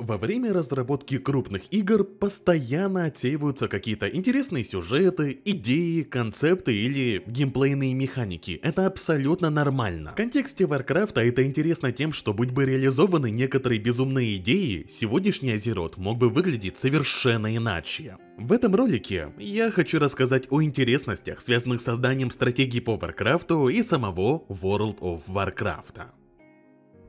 Во время разработки крупных игр постоянно отсеиваются какие-то интересные сюжеты, идеи, концепты или геймплейные механики. Это абсолютно нормально. В контексте Warcraft это интересно тем, что будь бы реализованы некоторые безумные идеи, сегодняшний Азерот мог бы выглядеть совершенно иначе. В этом ролике я хочу рассказать о интересностях, связанных с созданием стратегии по Warcraft и самого World of Warcraft.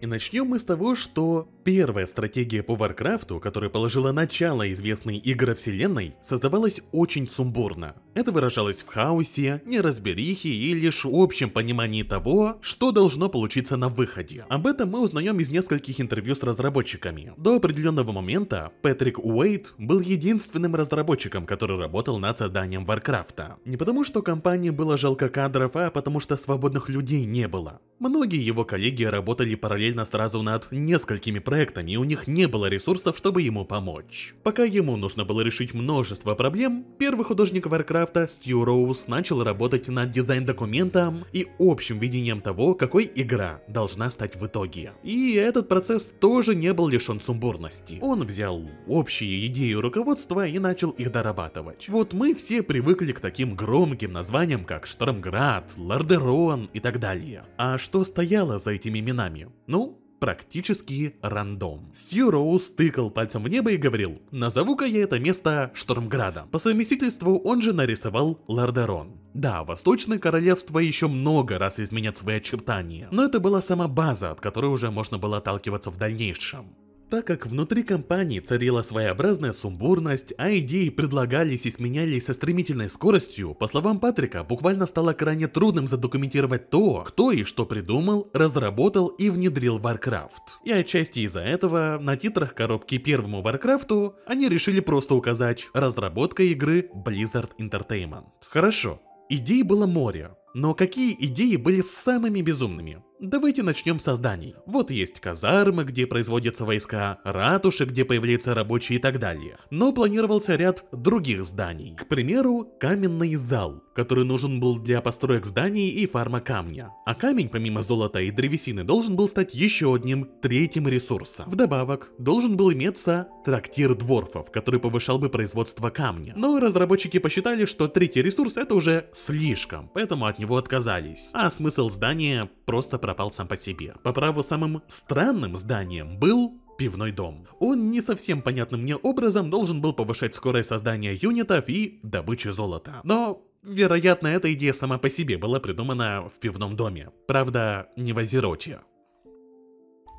И начнем мы с того, что первая стратегия по Warcraft, которая положила начало известной игровселенной, создавалась очень сумбурно. Это выражалось в хаосе, неразберихе и лишь общем понимании того, что должно получиться на выходе. Об этом мы узнаем из нескольких интервью с разработчиками. До определенного момента Патрик Уэйт был единственным разработчиком, который работал над созданием Warcraft. Не потому, что компании было жалко кадров, а потому что свободных людей не было. Многие его коллеги работали параллельно сразу над несколькими проектами, и у них не было ресурсов, чтобы ему помочь. Пока ему нужно было решить множество проблем, первый художник Warcraft Стью Роуз начал работать над дизайн-документом и общим видением того, какой игра должна стать в итоге. И этот процесс тоже не был лишен сумбурности. Он взял общие идеи руководства и начал их дорабатывать. Вот мы все привыкли к таким громким названиям, как Штормград, Лордерон и так далее. А что стояло за этими именами? Ну, практически рандом. Стью Роуз тыкал пальцем в небо и говорил: назову-ка я это место Штормградом. По совместительству он же нарисовал Лордерон. Да, Восточное Королевство еще много раз изменят свои очертания, но это была сама база, от которой уже можно было отталкиваться в дальнейшем. Так как внутри компании царила своеобразная сумбурность, а идеи предлагались и сменялись со стремительной скоростью, по словам Патрика, буквально стало крайне трудным задокументировать то, кто и что придумал, разработал и внедрил Warcraft. И отчасти из-за этого на титрах коробки первому Warcraft они решили просто указать «Разработка игры Blizzard Entertainment». Хорошо, идей было море. Но какие идеи были самыми безумными? Давайте начнем с зданий. Вот есть казармы, где производятся войска, ратуши, где появляются рабочие и так далее. Но планировался ряд других зданий. К примеру, каменный зал, который нужен был для построек зданий и фарма камня. А камень, помимо золота и древесины, должен был стать еще одним, третьим ресурсом. Вдобавок, должен был иметься трактир дворфов, который повышал бы производство камня. Но разработчики посчитали, что третий ресурс это уже слишком, поэтому от него отказались. А смысл здания просто пропал сам по себе. По праву, самым странным зданием был пивной дом. Он не совсем понятным мне образом должен был повышать скорость создания юнитов и добычи золота. Но, вероятно, эта идея сама по себе была придумана в пивном доме. Правда, не в Азероте.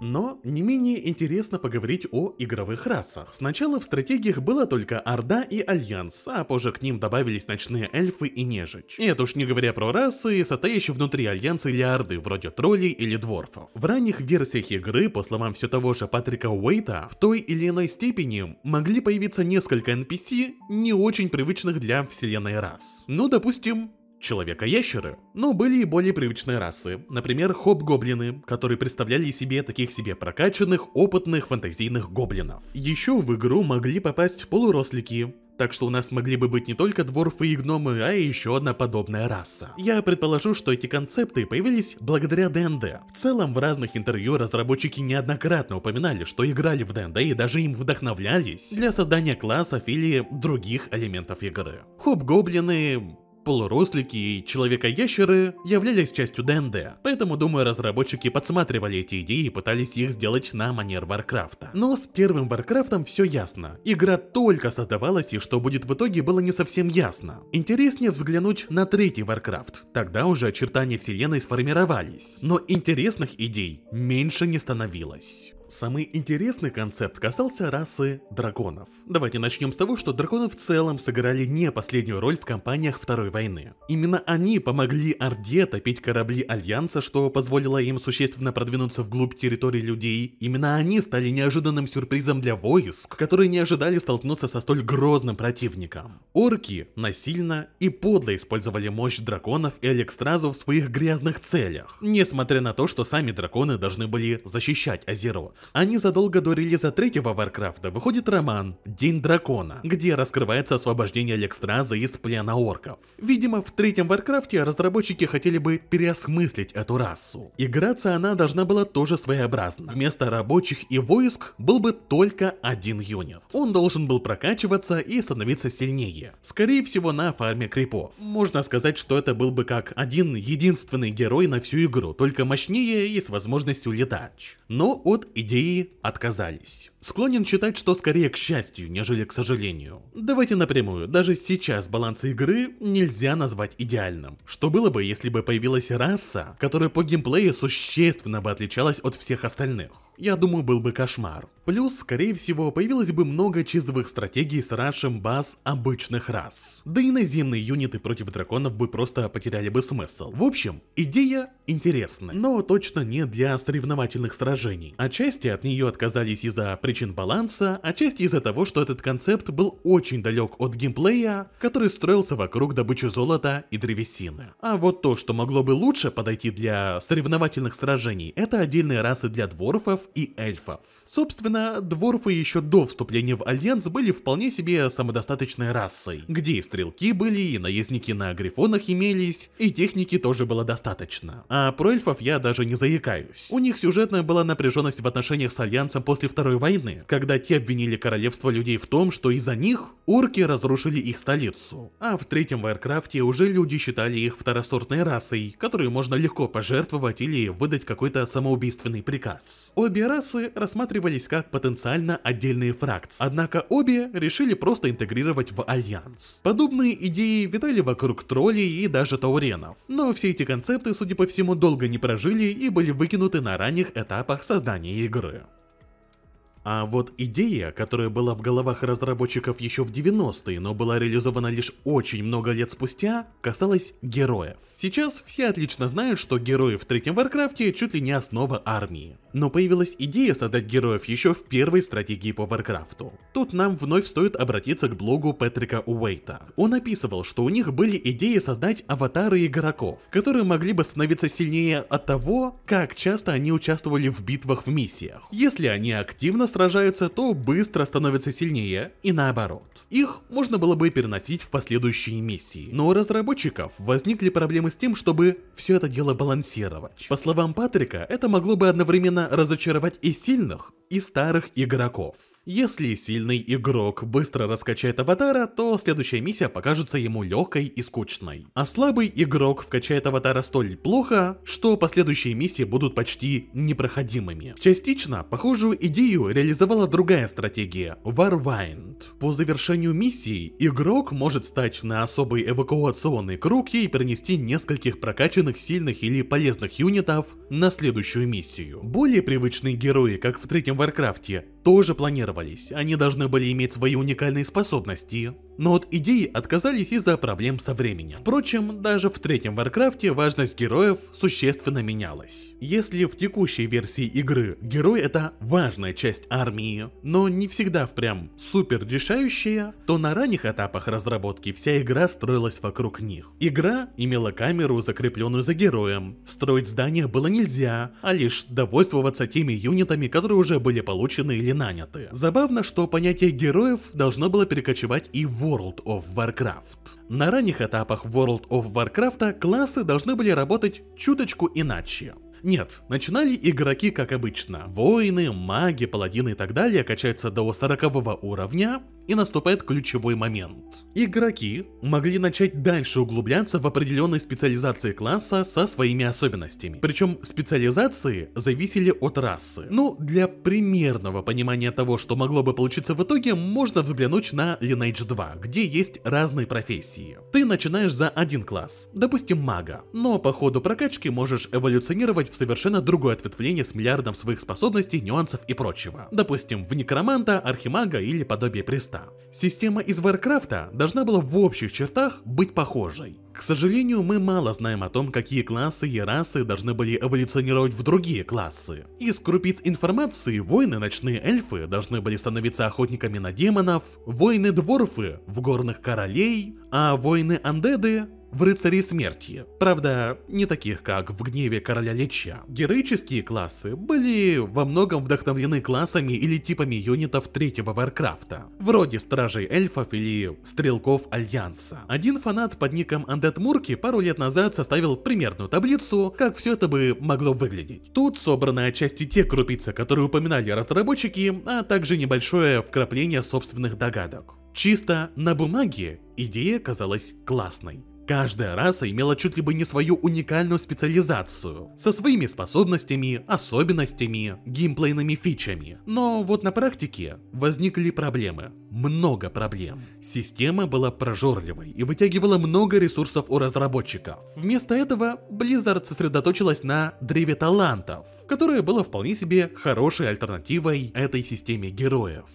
Но не менее интересно поговорить о игровых расах. Сначала в стратегиях была только Орда и Альянс, а позже к ним добавились ночные эльфы и нежить. И это уж не говоря про расы, состоящие внутри Альянса или Орды, вроде троллей или дворфов. В ранних версиях игры, по словам все того же Патрика Уэйта, в той или иной степени могли появиться несколько NPC, не очень привычных для вселенной рас. Ну, допустим, Человека-ящеры. Но были и более привычные расы, например, хоб-гоблины, которые представляли себе таких себе прокачанных, опытных, фэнтезийных гоблинов. Еще в игру могли попасть полурослики, так что у нас могли бы быть не только дворфы и гномы, а и еще одна подобная раса. Я предположу, что эти концепты появились благодаря ДНД. В целом, в разных интервью разработчики неоднократно упоминали, что играли в ДНД и даже им вдохновлялись для создания классов или других элементов игры. Хоб-гоблины, полурослики и человека-ящеры являлись частью ДНД, поэтому, думаю, разработчики подсматривали эти идеи и пытались их сделать на манер Варкрафта. Но с первым Варкрафтом все ясно. Игра только создавалась, и что будет в итоге, было не совсем ясно. Интереснее взглянуть на третий Варкрафт. Тогда уже очертания вселенной сформировались, но интересных идей меньше не становилось. Самый интересный концепт касался расы драконов. Давайте начнем с того, что драконы в целом сыграли не последнюю роль в кампаниях Второй войны. Именно они помогли Орде топить корабли Альянса, что позволило им существенно продвинуться вглубь территории людей. Именно они стали неожиданным сюрпризом для войск, которые не ожидали столкнуться со столь грозным противником. Орки насильно и подло использовали мощь драконов и Алекстразу в своих грязных целях, несмотря на то, что сами драконы должны были защищать Азерот. А незадолго до релиза третьего Варкрафта выходит роман «День дракона», где раскрывается освобождение Алекстраза из плена орков. Видимо, в третьем Варкрафте разработчики хотели бы переосмыслить эту расу. Играться она должна была тоже своеобразно. Вместо рабочих и войск был бы только один юнит. Он должен был прокачиваться и становиться сильнее. Скорее всего, на фарме крипов. Можно сказать, что это был бы как один единственный герой на всю игру, только мощнее и с возможностью летать. Но от идеи отказались. Склонен считать, что скорее к счастью, нежели к сожалению. Давайте напрямую, даже сейчас баланс игры нельзя назвать идеальным. Что было бы, если бы появилась раса, которая по геймплею существенно бы отличалась от всех остальных? Я думаю, был бы кошмар. Плюс, скорее всего, появилось бы много чизовых стратегий с рашем баз обычных рас. Да и наземные юниты против драконов бы просто потеряли бы смысл. В общем, идея интересная, но точно не для соревновательных сражений. Отчасти от нее отказались из-за причин баланса, отчасти из-за того, что этот концепт был очень далек от геймплея, который строился вокруг добычи золота и древесины. А вот то, что могло бы лучше подойти для соревновательных сражений, это отдельные расы для дворфов и эльфов. Собственно, дворфы еще до вступления в Альянс были вполне себе самодостаточной расой, где и стрелки были, и наездники на грифонах имелись, и техники тоже было достаточно. А про эльфов я даже не заикаюсь. У них сюжетная была напряженность в отношениях с Альянсом после Второй войны, когда те обвинили королевство людей в том, что из-за них орки разрушили их столицу. А в третьем Варкрафте уже люди считали их второсортной расой, которую можно легко пожертвовать или выдать какой-то самоубийственный приказ. Обе расы рассматривались как потенциально отдельные фракции, однако обе решили просто интегрировать в Альянс. Подобные идеи витали вокруг троллей и даже тауренов, но все эти концепты, судя по всему, долго не прожили и были выкинуты на ранних этапах создания игры. А вот идея, которая была в головах разработчиков еще в 90-е, но была реализована лишь очень много лет спустя, касалась героев. Сейчас все отлично знают, что герои в третьем Варкрафте чуть ли не основа армии. Но появилась идея создать героев еще в первой стратегии по Варкрафту. Тут нам вновь стоит обратиться к блогу Патрика Уэйта. Он описывал, что у них были идеи создать аватары игроков, которые могли бы становиться сильнее от того, как часто они участвовали в битвах в миссиях. Если они активно сражаются, то быстро становятся сильнее, и наоборот. Их можно было бы переносить в последующие миссии. Но у разработчиков возникли проблемы с тем, чтобы все это дело балансировать. По словам Патрика, это могло бы одновременно разочаровать и сильных, и старых игроков. Если сильный игрок быстро раскачает аватара, то следующая миссия покажется ему легкой и скучной. А слабый игрок вкачает аватара столь плохо, что последующие миссии будут почти непроходимыми. Частично похожую идею реализовала другая стратегия – Warwind. По завершению миссии игрок может стать на особый эвакуационный круг и перенести нескольких прокачанных, сильных или полезных юнитов на следующую миссию. Более привычные герои, как в третьем Варкрафте, тоже планировались, они должны были иметь свои уникальные способности, но от идеи отказались из-за проблем со временем. Впрочем, даже в третьем Варкрафте важность героев существенно менялась. Если в текущей версии игры герой это важная часть армии, но не всегда впрямь супер решающая, то на ранних этапах разработки вся игра строилась вокруг них. Игра имела камеру, закрепленную за героем, строить здания было нельзя, а лишь довольствоваться теми юнитами, которые уже были получены или наняты. Забавно, что понятие героев должно было перекочевать и в World of Warcraft. На ранних этапах World of Warcraft классы должны были работать чуточку иначе. Нет, начинали игроки как обычно. Воины, маги, паладины и так далее качаются до 40-го уровня, и наступает ключевой момент. Игроки могли начать дальше углубляться в определенной специализации класса со своими особенностями. Причем специализации зависели от расы. Ну, для примерного понимания того, что могло бы получиться в итоге, можно взглянуть на Lineage 2, где есть разные профессии. Ты начинаешь за один класс, допустим мага, но по ходу прокачки можешь эволюционировать в совершенно другое ответвление с миллиардом своих способностей, нюансов и прочего. Допустим, в некроманта, архимага или подобие приста. Система из Варкрафта должна была в общих чертах быть похожей. К сожалению, мы мало знаем о том, какие классы и расы должны были эволюционировать в другие классы. Из крупиц информации воины ночные эльфы должны были становиться охотниками на демонов, воины-дворфы в горных королей, а воины-андеды в рыцарей смерти. Правда, не таких, как в гневе короля Лича. Героические классы были во многом вдохновлены классами или типами юнитов третьего Варкрафта, вроде стражей эльфов или стрелков Альянса. Один фанат под ником Undead Murky пару лет назад составил примерную таблицу, как все это бы могло выглядеть. Тут собраны отчасти те крупицы, которые упоминали разработчики, а также небольшое вкрапление собственных догадок. Чисто на бумаге идея казалась классной. Каждая раса имела чуть ли бы не свою уникальную специализацию, со своими способностями, особенностями, геймплейными фичами. Но вот на практике возникли проблемы. Много проблем. Система была прожорливой и вытягивала много ресурсов у разработчиков. Вместо этого Blizzard сосредоточилась на древе талантов, которое было вполне себе хорошей альтернативой этой системе героев.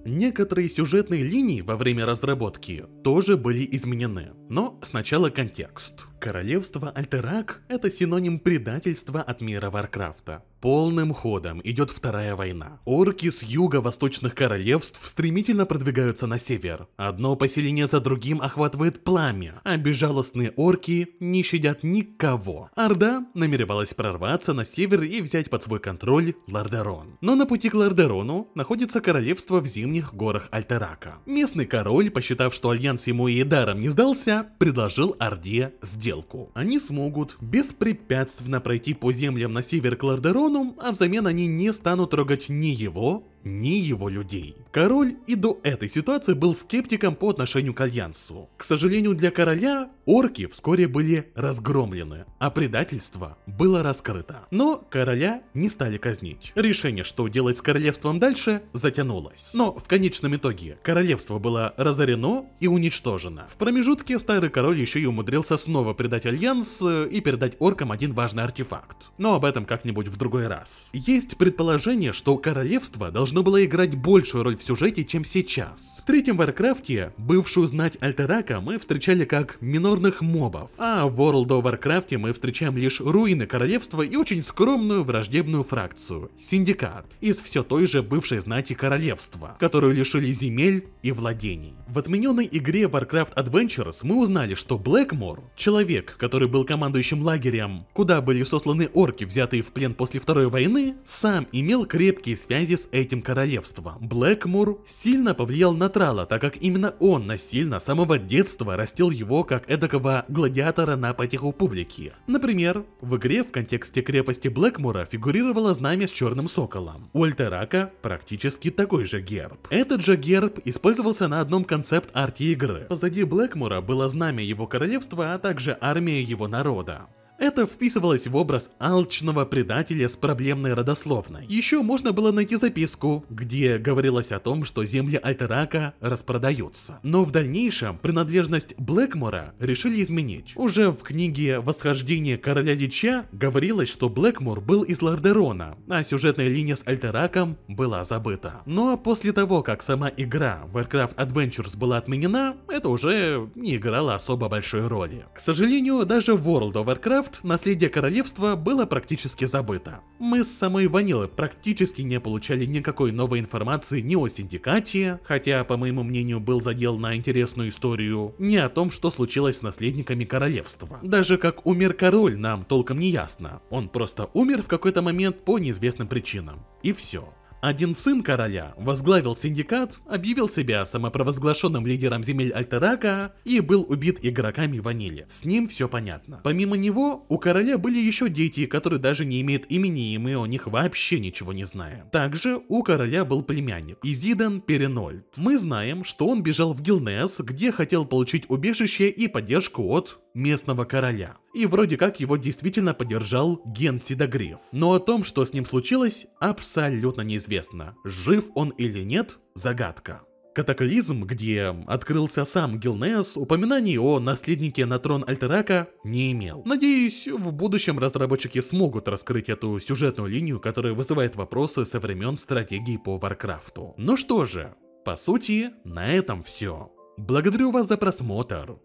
Некоторые сюжетные линии во время разработки тоже были изменены, но сначала контекст. Королевство Альтерак — это синоним предательства от мира Варкрафта. Полным ходом идет Вторая война. Орки с юго-восточных королевств стремительно продвигаются на север. Одно поселение за другим охватывает пламя, а безжалостные орки не щадят никого. Орда намеревалась прорваться на север и взять под свой контроль Лордерон. Но на пути к Лордерону находится королевство в зимних горах Альтерака. Местный король, посчитав, что Альянс ему и даром не сдался, предложил Орде сделку. Они смогут беспрепятственно пройти по землям на север к Лордерону, а взамен они не станут трогать ни его людей. Король и до этой ситуации был скептиком по отношению к Альянсу. К сожалению для короля, орки вскоре были разгромлены, а предательство было раскрыто. Но короля не стали казнить. Решение, что делать с королевством дальше, затянулось. Но в конечном итоге королевство было разорено и уничтожено. В промежутке старый король еще и умудрился снова предать Альянс и передать оркам один важный артефакт. Но об этом как-нибудь в другой раз. Есть предположение, что королевство должно было играть большую роль в сюжете, чем сейчас. В третьем Варкрафте бывшую знать Альтерака мы встречали как минорных мобов, а в World of Warcraft мы встречаем лишь руины королевства и очень скромную враждебную фракцию — Синдикат, из все той же бывшей знати королевства, которую лишили земель и владений. В отмененной игре Warcraft Adventures мы узнали, что Блэкмор, человек, который был командующим лагерем, куда были сосланы орки, взятые в плен после Второй войны, сам имел крепкие связи с этим королевством. Блэкмор сильно повлиял на Трала, так как именно он насильно с самого детства растил его как эдакого гладиатора на потеху публики. Например, в игре в контексте крепости Блэкмора фигурировало знамя с черным соколом. У Альтерака практически такой же герб. Этот же герб использовался на одном концепт-арте игры. Позади Блэкмора было знамя его королевства, а также армия его народа. Это вписывалось в образ алчного предателя с проблемной родословной. Еще можно было найти записку, где говорилось о том, что земли Альтерака распродаются. Но в дальнейшем принадлежность Блэкмора решили изменить. Уже в книге «Восхождение короля Лича» говорилось, что Блэкмор был из Лордерона, а сюжетная линия с Альтераком была забыта. Но после того, как сама игра Warcraft Adventures была отменена, это уже не играло особо большой роли. К сожалению, даже в World of Warcraft наследие королевства было практически забыто. Мы с самой ванилы практически не получали никакой новой информации ни о Синдикате, хотя, по моему мнению, был задел на интересную историю, ни о том, что случилось с наследниками королевства. Даже как умер король, нам толком не ясно. Он просто умер в какой-то момент по неизвестным причинам. И все. Один сын короля возглавил Синдикат, объявил себя самопровозглашенным лидером земель Альтерака и был убит игроками ванили. С ним все понятно. Помимо него, у короля были еще дети, которые даже не имеют имени, и мы о них вообще ничего не знаем. Также у короля был племянник Изиден Перенольд. Мы знаем, что он бежал в Гилнес, где хотел получить убежище и поддержку от местного короля. И вроде как его действительно поддержал Ген Сидагриф. Но о том, что с ним случилось, абсолютно неизвестно. Жив он или нет – загадка. Катаклизм, где открылся сам Гилнес, упоминаний о наследнике на трон Альтерака не имел. Надеюсь, в будущем разработчики смогут раскрыть эту сюжетную линию, которая вызывает вопросы со времен стратегии по Варкрафту. Ну что же, по сути, на этом все. Благодарю вас за просмотр.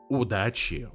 Удачи!